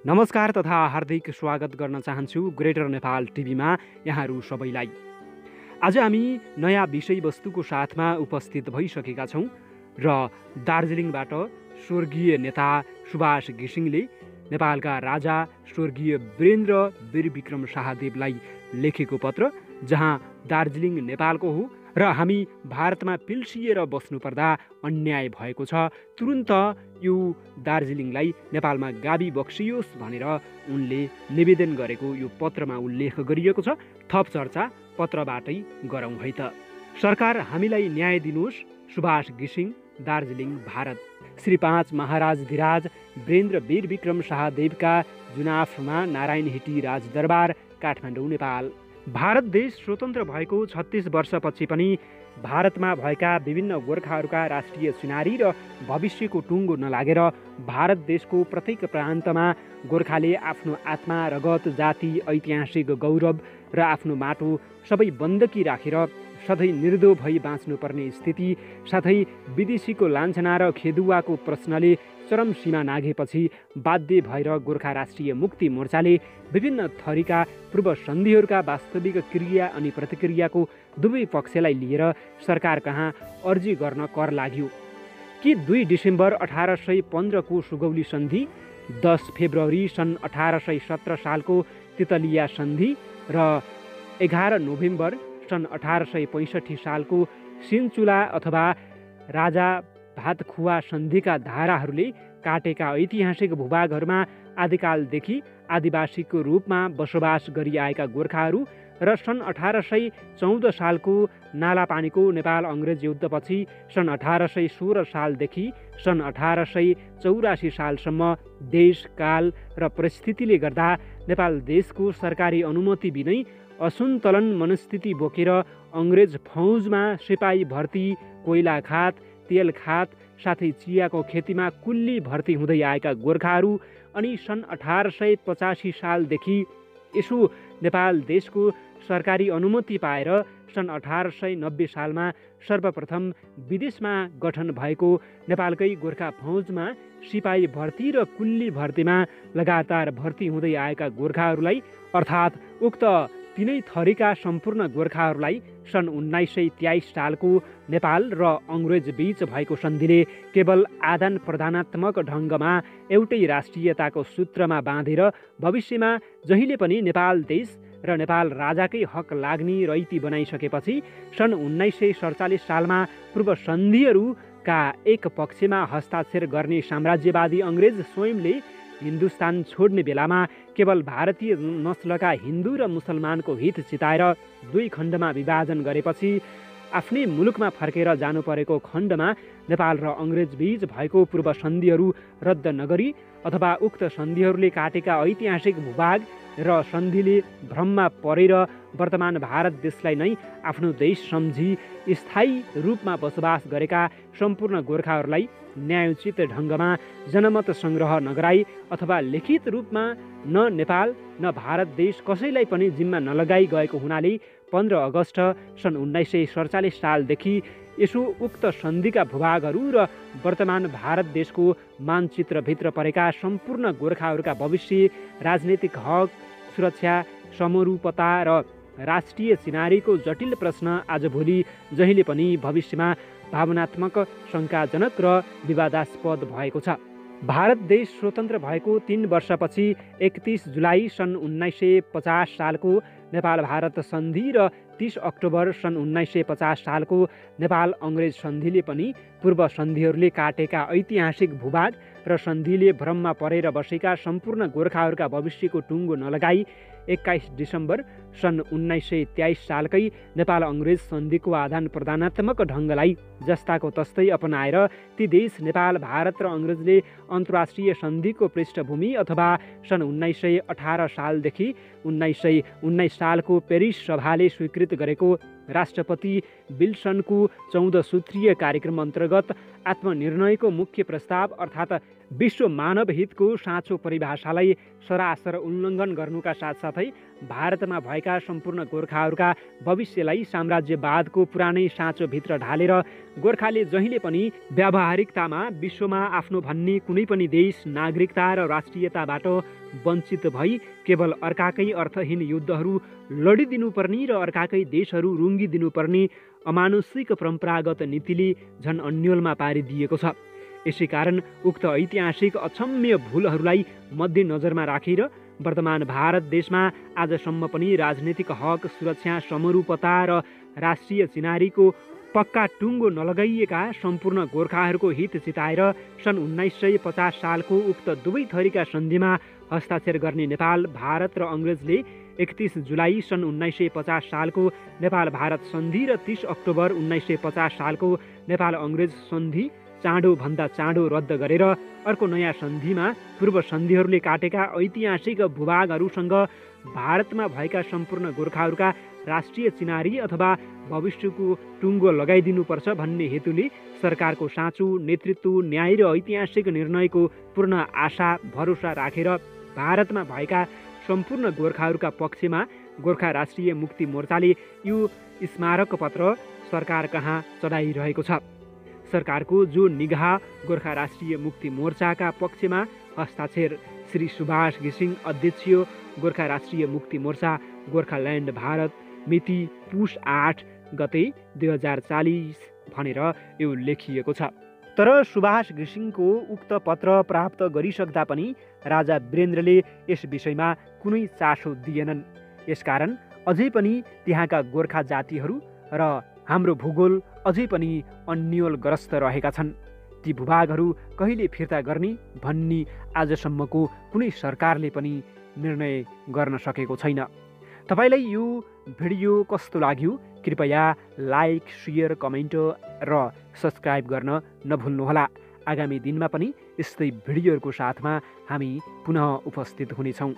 नमस्कार तथा हार्दिक स्वागत गर्न चाहन्छु ग्रेटर नेपाल टिभीमा यहाँहरू सबैलाई। आज हामी नयाँ विषयवस्तुको साथमा उपस्थित भइसकेका छौँ र दार्जिलिङबाट स्वर्गीय नेता सुभाष घिसिङले नेपालका राजा स्वर्गीय वीरेन्द्र वीरविक्रम शाहदेवलाई लेखेको पत्र, जहाँ दार्जिलिङ नेपालको हो र हामी भारतमा पिल्सिएर बस्नुपर्दा अन्याय भएको छ, तुरुन्त यो दार्जिलिङलाई नेपालमा गाबी बक्सियोस् भनेर उनले निवेदन गरेको यो पत्रमा उल्लेख गरिएको छ। थप चर्चा पत्रबाटै गरौँ है त। सरकार हामीलाई न्याय दिनुहोस्, सुभाष घिसिङ, दार्जिलिङ, भारत। श्री 5 महाराज धिराज वीरेन्द्र वीरविक्रम शाहदेवका जुनाफमा नारायण हिटी राजदरबार, काठमाडौँ, नेपाल। भारत देश स्वतन्त्र भएको 36 वर्षपछि पनि भारतमा भएका विभिन्न गोर्खाहरूका राष्ट्रिय चिनारी र भविष्यको टुङ्गो नलागेर भारत देशको प्रत्येक प्रान्तमा गोर्खाले आफ्नो आत्मा, रगत, जाति, ऐतिहासिक गौरव र आफ्नो माटो सबै बन्दकी राखेर सधैँ निर्दो भई बाँच्नुपर्ने स्थिति, साथै विदेशीको लान्छना र खेदुवाको प्रश्नले चरम सीमा नाघेपछि बाध्य भएर गोर्खा राष्ट्रिय मुक्ति मोर्चाले विभिन्न थरीका पूर्व सन्धिहरूका वास्तविक क्रिया अनि प्रतिक्रियाको दुवै पक्षलाई लिएर सरकार कहाँ अर्जी गर्न कर लाग्यो कि 2 डिसेम्बर 1815 को सुगौली सन्धि, 10 फेब्रुअरी सन् 1817 सालको तितलिया सन्धि र 11 नोभेम्बर सन् 1865 सालको सिन्चुला अथवा राजा भातखुवा सन्धिका धाराहरूले काटेका ऐतिहासिक भूभागहरूमा आदिकालदेखि आदिवासीको रूपमा बसोबास गरिआएका गोर्खाहरू र सन् 1814 सालको नालापानीको नेपाल अङ्ग्रेज युद्धपछि सन् 1816 सालदेखि सन् 1884 सालसम्म देश, काल र परिस्थितिले गर्दा नेपाल देशको सरकारी अनुमति बिनै असन्तुलन मनस्थिति बोकेर अङ्ग्रेज फौजमा सिपाही भर्ती, कोइला खात, तेल खात साथै चियाको खेतीमा कुल्ली भर्ती हुँदै आएका गोर्खाहरू अनि सन् 1885 सालदेखि यसो नेपाल देशको सरकारी अनुमति पाएर सन् 1890 सालमा सर्वप्रथम विदेशमा गठन भएको नेपालकै गोर्खा फौजमा सिपाही भर्ती र कुल्ली भर्तीमा लगातार भर्ती हुँदै आएका गोर्खाहरूलाई अर्थात् उक्त तिनै थरीका सम्पूर्ण गोर्खाहरूलाई सन् 1923 सालको नेपाल र अङ्ग्रेज बीच भएको सन्धिले केवल आदान प्रदानात्मक ढङ्गमा एउटै राष्ट्रियताको सूत्रमा बाँधेर भविष्यमा जहिले पनि नेपाल देश र नेपाल राजाकै हक लाग्ने रैती बनाइसकेपछि सन् 1947 सालमा पूर्व सन्धिहरूका एक पक्षमा हस्ताक्षर गर्ने साम्राज्यवादी अङ्ग्रेज स्वयंले हिन्दुस्तान छोड्ने बेलामा केवल भारतीय नस्लका हिन्दू र मुसलमानको हित चिताएर 2 खण्डमा विभाजन गरेपछि आफ्नै मुलुकमा फर्केर जानु परेको खण्डमा नेपाल र अङ्ग्रेज बीच भएको पूर्व सन्धिहरू रद्द नगरी अथवा उक्त सन्धिहरूले काटेका ऐतिहासिक भूभाग र सन्धिले भ्रममा परेर वर्तमान भारत देशलाई नै आफ्नो देश सम्झी स्थायी रूपमा बसोबास गरेका सम्पूर्ण गोर्खाहरूलाई न्यायोचित ढङ्गमा जनमत सङ्ग्रह नगराई अथवा लिखित रूपमा न नेपाल न भारत देश कसैलाई पनि जिम्मा नलगाई गएको हुनाले 15 अगस्त सन् 1947 सालदेखि यसो उक्त सन्धिका भूभागहरू र वर्तमान भारत देशको मानचित्रभित्र परेका सम्पूर्ण गोर्खाहरूका भविष्य, राजनैतिक हक, सुरक्षा, समरूपता र राष्ट्रिय चिनारीको जटिल प्रश्न आजभोलि जहिले पनि भविष्यमा भावनात्मक, शङ्काजनक र विवादास्पद भएको छ। भारत देश स्वतन्त्र भएको 3 वर्षपछि 31 जुलाई सन् 1950 सालको नेपाल भारत सन्धि र 30 अक्टोबर सन् 1950 सालको नेपाल अङ्ग्रेज सन्धिले पनि पूर्व सन्धिहरूले काटेका ऐतिहासिक भूभाग र सन्धिले भ्रममा परेर बसेका सम्पूर्ण गोर्खाहरूका भविष्यको टुङ्गो नलगाई 21 डिसेम्बर सन् 1923 सालकै नेपाल अङ्ग्रेज सन्धिको आदान प्रदानात्मक ढङ्गलाई जस्ताको तस्तै अपनाएर ती देश नेपाल, भारत र अङ्ग्रेजले अन्तर्राष्ट्रिय सन्धिको पृष्ठभूमि अथवा सन् 1918 सालदेखि 1919 सालको पेरिस सभाले स्वीकृत गरेको राष्ट्रपति विल्सनको 14 सूत्रीय कार्यक्रम अन्तर्गत आत्मनिर्णयको मुख्य प्रस्ताव अर्थात् विश्व मानव हितको साँचो परिभाषालाई सरासर उल्लङ्घन गर्नुका साथसाथै भारतमा भएका सम्पूर्ण गोर्खाहरूका भविष्यलाई साम्राज्यवादको पुरानै साँचोभित्र ढालेर गोर्खाले जहिले पनि व्यावहारिकतामा विश्वमा आफ्नो भन्ने कुनै पनि देश नागरिकता र राष्ट्रियताबाट वञ्चित भई केवल अर्काकै अर्थहीन युद्धहरू लडिदिनुपर्ने र अर्काकै देशहरू रुङ्गिदिनुपर्ने अमानुषिक परम्परागत नीतिले झन् अन्योलमा पारिदिएको छ। यसै कारण उक्त ऐतिहासिक अक्षम्य भूलहरूलाई मध्यनजरमा राखेर वर्तमान भारत देशमा आजसम्म पनि राजनीतिक हक, सुरक्षा, समरूपता र राष्ट्रिय चिनारीको पक्का टुङ्गो नलगाइएका सम्पूर्ण गोर्खाहरूको हित चिताएर सन् 1950 सालको उक्त दुवै थरीका सन्धिमा हस्ताक्षर गर्ने नेपाल, भारत र अङ्ग्रेजले 31 जुलाई सन् 1950 सालको नेपाल भारत सन्धि र 30 अक्टोबर 1950 सालको नेपाल अङ्ग्रेज सन्धि चाँडोभन्दा चाँडो रद्द गरेर अर्को नयाँ सन्धिमा पूर्व सन्धिहरूले काटेका ऐतिहासिक भूभागहरूसँग भारतमा भएका सम्पूर्ण गोर्खाहरूका राष्ट्रिय चिनारी अथवा भविष्यको टुङ्गो लगाइदिनुपर्छ भन्ने हेतुले सरकारको साँचो नेतृत्व, न्याय र ऐतिहासिक निर्णयको पूर्ण आशा भरोसा राखेर भारतमा भएका सम्पूर्ण गोर्खाहरूका पक्षमा गोर्खा राष्ट्रिय मुक्ति मोर्चाले यो स्मारक पत्र सरकार कहाँ चढाइरहेको छ। सरकारको जो निगाह गोर्खा राष्ट्रिय मुक्ति मोर्चाका पक्षमा हस्ताक्षर श्री सुभाष घिसिङ अध्यक्ष गोर्खा राष्ट्रिय मुक्ति मोर्चा गोर्खाल्यान्ड भारत मिति पुष 8 गते 2040 भनेर यो लेखिएको छ। तर सुभाष घिसिङको उक्त पत्र प्राप्त गरिसक्दा पनि राजा वीरेन्द्रले यस विषयमा कुनै चासो दिएनन्। यसकारण अझै पनि त्यहाँका गोर्खा जातिहरू र हाम्रो भूगोल अझै पनि अन्योलग्रस्त रहेका छन्। ती भूभागहरू कहिले फिर्ता गर्ने भन्ने आजसम्मको कुनै सरकारले पनि निर्णय गर्न सकेको छैन। तपाईलाई यो भिडियो कस्तो लाग्यो कृपया लाइक, शेयर, कमेन्ट र सब्सक्राइब गर्न नभुल्नुहोला। आगामी दिनमा पनि यस्तै भिडियोहरूको साथमा हामी पुनः उपस्थित हुनेछौँ।